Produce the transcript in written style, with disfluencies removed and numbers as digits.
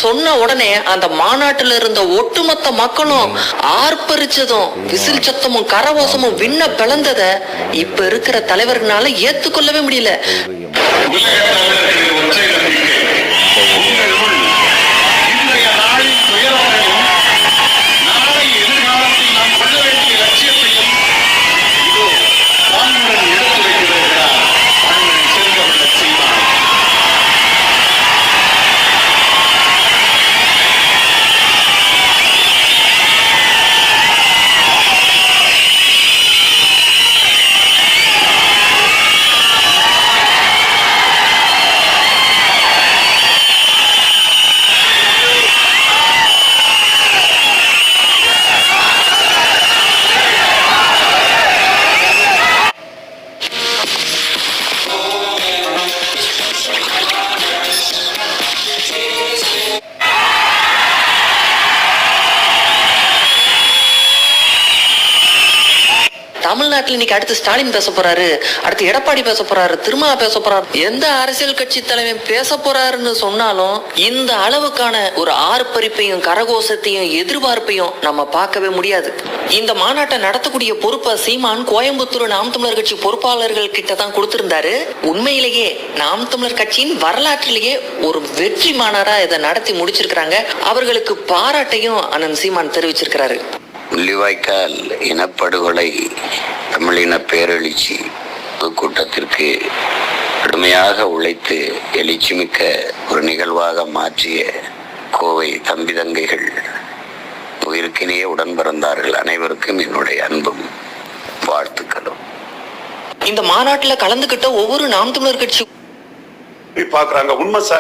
சொன்ன உடனே அந்த மாநாட்டுல இருந்த ஒட்டுமொத்த மக்களும் ஆர்ப்பரிச்சதும் விசில் சத்தமும் கரவாசமும் விண்ண பிளந்தத இப்ப இருக்கிற தலைவர்களால ஏத்துக்கொள்ளவே முடியல. தமிழ்நாட்டில் இன்னைக்கு அடுத்து ஸ்டாலின் பேச போறாரு, அடுத்து எடப்பாடி பேச போறாரு, திருமா பேச போறாரு, எந்த அரசியல் கட்சி தலைவன் பேச போறாருன்னு சொன்னாலும் இந்த அளவுக்கான ஒரு ஆர்ப்பரிப்பையும் கரகோஷத்தையும் எதிர்பார்ப்பையும் நம்ம பார்க்கவே முடியாது. இந்த மாநாட்டை நடத்தக்கூடிய பொறுப்பை சீமான் கோயம்புத்தூர் நாம் தமிழர் கட்சி பொறுப்பாளர்கள் கிட்ட தான் கொடுத்திருந்தாரு. உண்மையிலேயே நாம் தமிழர் கட்சியின் வரலாற்றிலேயே ஒரு வெற்றி மாநாடா இதை நடத்தி முடிச்சிருக்கிறாங்க. அவர்களுக்கு பாராட்டையும் அண்ணன் சீமான் தெரிவிச்சிருக்கிறாரு. முள்ளிவாய்க்கால் இனப்படுகொலை தமிழின பேரெழுச்சி கூட்டத்திற்கு கடுமையாக உழைத்து எழுச்சிமிக்க ஒரு நிகழ்வாக மாற்றிய கோவை தம்பி தங்கைகள் உயிருக்கினே உடன் பிறந்தார்கள். அனைவருக்கும் என்னுடைய அன்பும் வாழ்த்துக்களும். இந்த மாநாட்டில் கலந்துகிட்ட ஒவ்வொரு நாம் தமிழர் கட்சி பாக்குறாங்க. உண்மை சார்,